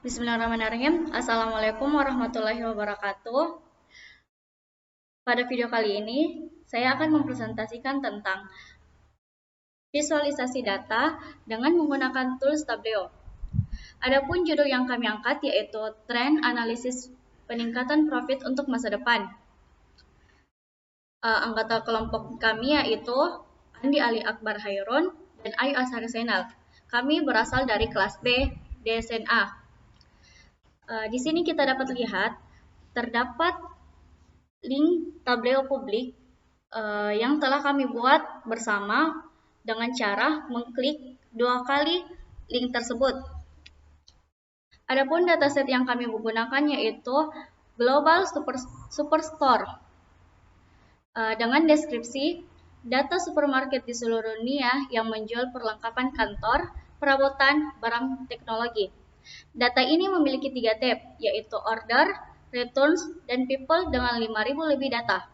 Bismillahirrahmanirrahim. Assalamualaikum warahmatullahi wabarakatuh. Pada video kali ini, saya akan mempresentasikan tentang visualisasi data dengan menggunakan tools Tableau. Adapun judul yang kami angkat yaitu Trend Analisis Peningkatan Profit untuk Masa Depan. Anggota kelompok kami yaitu Andi Ali Akbar Hairun dan Ayu Ashari Zainal. Kami berasal dari kelas B DSNA. Di sini kita dapat lihat terdapat link Tableau publik yang telah kami buat bersama dengan cara mengklik 2 kali link tersebut. Adapun dataset yang kami gunakan yaitu Global Superstore dengan deskripsi data supermarket di seluruh dunia yang menjual perlengkapan kantor, perabotan, barang teknologi. Data ini memiliki 3 tab, yaitu order, returns, dan people dengan 5.000 lebih data.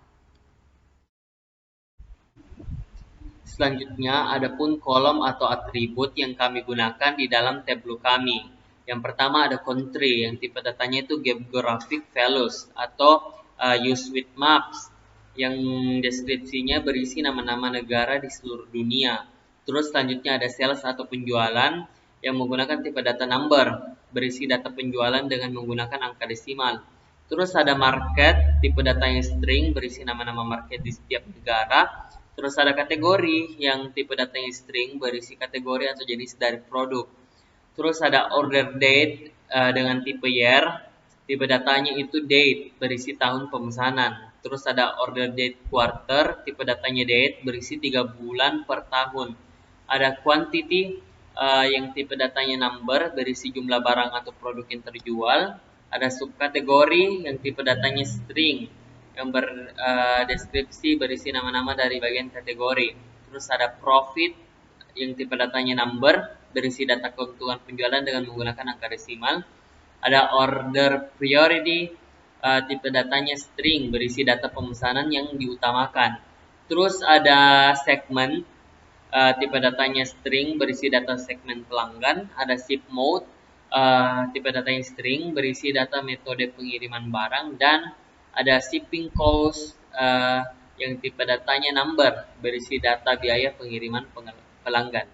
Selanjutnya, ada pun kolom atau atribut yang kami gunakan di dalam tableau kami. Yang pertama ada country, yang tipe datanya itu geographic values atau use with maps, yang deskripsinya berisi nama-nama negara di seluruh dunia. Terus selanjutnya ada sales atau penjualan yang menggunakan tipe data number, berisi data penjualan dengan menggunakan angka desimal. Terus ada market, tipe datanya string, berisi nama-nama market di setiap negara. Terus ada kategori yang tipe datanya string, berisi kategori atau jenis dari produk. Terus ada order date dengan tipe year, tipe datanya itu date, berisi tahun pemesanan. Terus ada order date quarter, tipe datanya date, berisi 3 bulan per tahun. Ada quantity yang tipe datanya number, berisi jumlah barang atau produk yang terjual. Ada subkategori yang tipe datanya string, yang berdeskripsi berisi nama-nama dari bagian kategori. Terus ada profit yang tipe datanya number, berisi data keuntungan penjualan dengan menggunakan angka desimal. Ada order priority, tipe datanya string, berisi data pemesanan yang diutamakan. Terus ada segment, tipe datanya string, berisi data segmen pelanggan. Ada ship mode, tipe datanya string, berisi data metode pengiriman barang. Dan ada shipping cost yang tipe datanya number, berisi data biaya pengiriman pelanggan.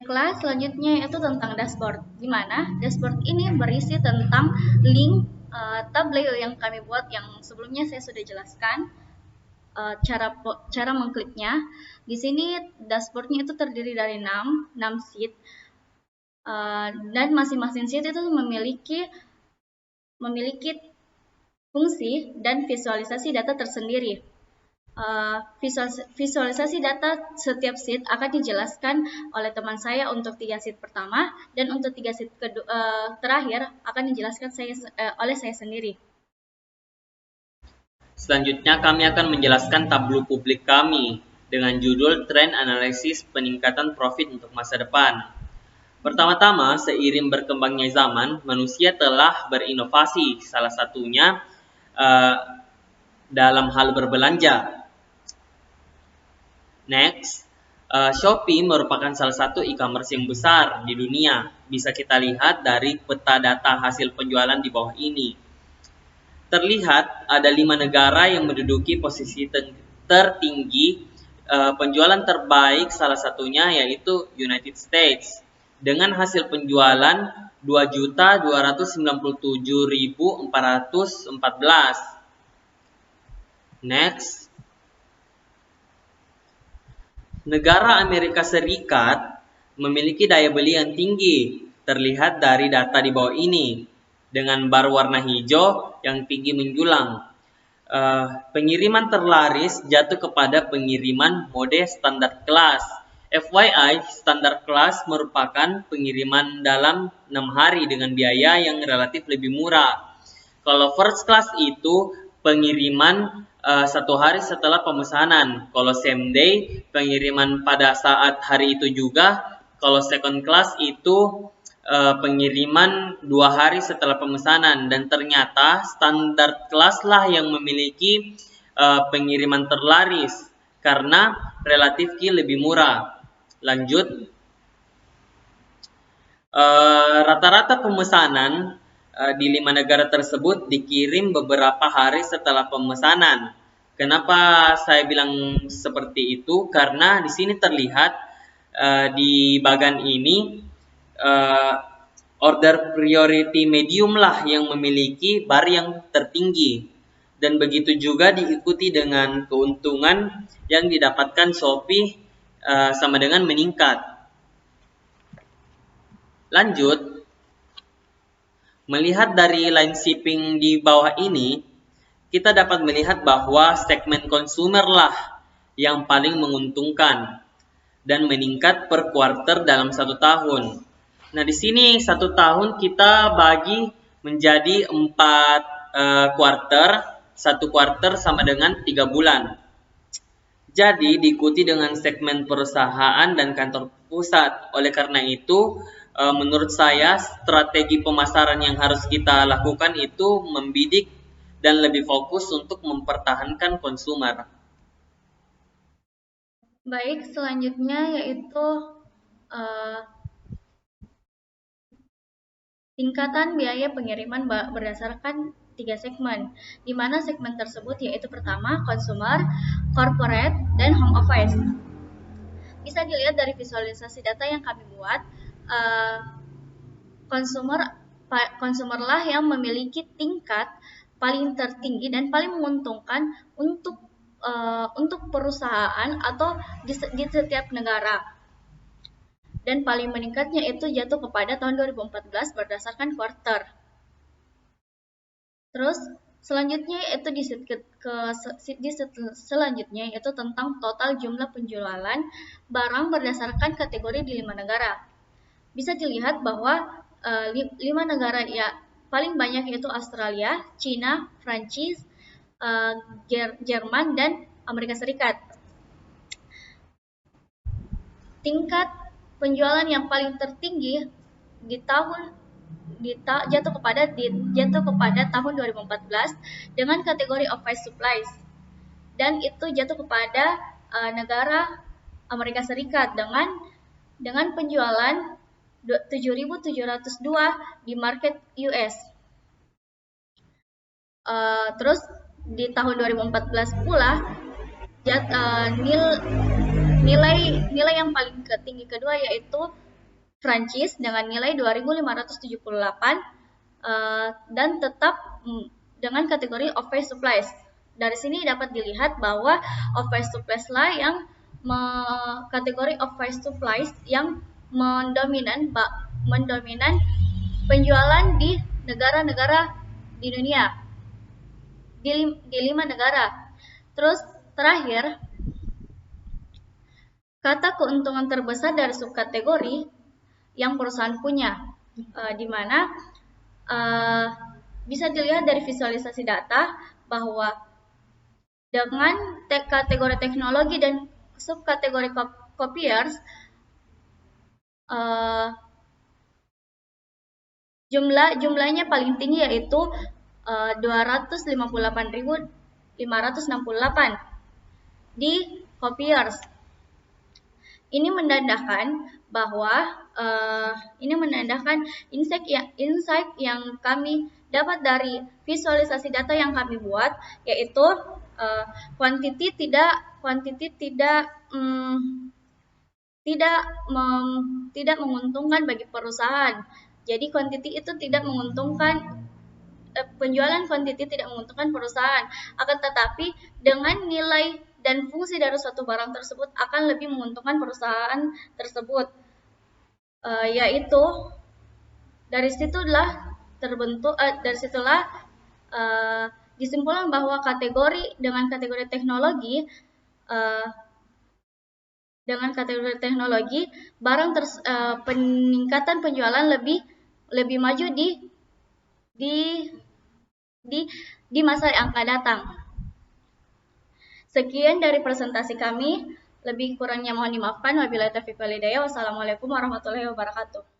Kelas selanjutnya itu tentang dashboard, di mana dashboard ini berisi tentang link Tableau yang kami buat yang sebelumnya saya sudah jelaskan. Cara mengkliknya. Di sini dashboardnya itu terdiri dari 6 sheet dan masing-masing sheet itu memiliki fungsi dan visualisasi data tersendiri. Visualisasi data setiap sheet akan dijelaskan oleh teman saya untuk 3 sheet pertama, dan untuk 3 sheet terakhir akan dijelaskan oleh saya sendiri. Selanjutnya kami akan menjelaskan tableau publik kami dengan judul Trend Analisis Peningkatan Profit untuk Masa Depan. Pertama-tama, seiring berkembangnya zaman, manusia telah berinovasi, salah satunya dalam hal berbelanja. Next, Shopee merupakan salah satu e-commerce yang besar di dunia. Bisa kita lihat dari peta data hasil penjualan di bawah ini. Terlihat ada 5 negara yang menduduki posisi tertinggi penjualan terbaik, salah satunya yaitu United States dengan hasil penjualan 2.297.414. Next, negara Amerika Serikat memiliki daya beli yang tinggi, terlihat dari data di bawah ini dengan bar warna hijau yang tinggi menjulang. Pengiriman terlaris jatuh kepada pengiriman mode standar kelas. FYI, standar kelas merupakan pengiriman dalam 6 hari dengan biaya yang relatif lebih murah. Kalau first class itu pengiriman 1 hari setelah pemesanan. Kalau same day, pengiriman pada saat hari itu juga. Kalau second class itu pengiriman 2 hari setelah pemesanan. Dan ternyata standar kelas lah yang memiliki pengiriman terlaris karena relatif lebih murah. Lanjut, Rata-rata pemesanan di 5 negara tersebut dikirim beberapa hari setelah pemesanan. Kenapa saya bilang seperti itu? Karena di sini terlihat di bagan ini order priority medium lah yang memiliki bar yang tertinggi. Dan begitu juga diikuti dengan keuntungan yang didapatkan Shopee sama dengan meningkat. Lanjut, melihat dari line shipping di bawah ini, kita dapat melihat bahwa segmen konsumer lah yang paling menguntungkan dan meningkat per quarter dalam 1 tahun. Nah, di sini 1 tahun kita bagi menjadi 4 quarter, 1 quarter sama dengan 3 bulan. Jadi diikuti dengan segmen perusahaan dan kantor pusat. Oleh karena itu, menurut saya strategi pemasaran yang harus kita lakukan itu membidik dan lebih fokus untuk mempertahankan konsumer. Baik, selanjutnya yaitu tingkatan biaya pengiriman berdasarkan 3 segmen, di mana segmen tersebut yaitu pertama, consumer, corporate, dan home office. Bisa dilihat dari visualisasi data yang kami buat, consumer lah yang memiliki tingkat paling tertinggi dan paling menguntungkan untuk perusahaan atau di setiap negara. Dan paling meningkatnya itu jatuh kepada tahun 2014 berdasarkan quarter. Terus selanjutnya itu selanjutnya yaitu tentang total jumlah penjualan barang berdasarkan kategori di 5 negara. Bisa dilihat bahwa 5 negara ya paling banyak yaitu Australia, China, Prancis, Jerman, dan Amerika Serikat. Tingkat penjualan yang paling tertinggi jatuh kepada tahun 2014 dengan kategori office supplies, dan itu jatuh kepada negara Amerika Serikat dengan penjualan 7.702 di market US. Terus di tahun 2014 pula nilai yang paling tinggi kedua yaitu Prancis dengan nilai 2.578 dan tetap dengan kategori office supplies. Dari sini dapat dilihat bahwa office supplies lah yang kategori office supplies yang mendominan penjualan di negara-negara di dunia, di 5 negara. Terus terakhir, kata keuntungan terbesar dari subkategori yang perusahaan punya, di mana bisa dilihat dari visualisasi data bahwa dengan kategori teknologi dan subkategori copiers, jumlahnya paling tinggi yaitu 258.568 di copiers. Ini menandakan bahwa insight yang kami dapat dari visualisasi data yang kami buat, yaitu quantity tidak menguntungkan bagi perusahaan. Jadi quantity itu tidak menguntungkan, penjualan quantity tidak menguntungkan perusahaan. Akan tetapi dengan nilai dan fungsi dari suatu barang tersebut akan lebih menguntungkan perusahaan tersebut. Yaitu dari situlah disimpulkan bahwa dengan kategori teknologi peningkatan penjualan lebih maju di masa yang akan datang. Sekian dari presentasi kami, lebih kurangnya mohon dimaafkan. Wabillahi taufiq wal hidayah. Wassalamualaikum warahmatullahi wabarakatuh.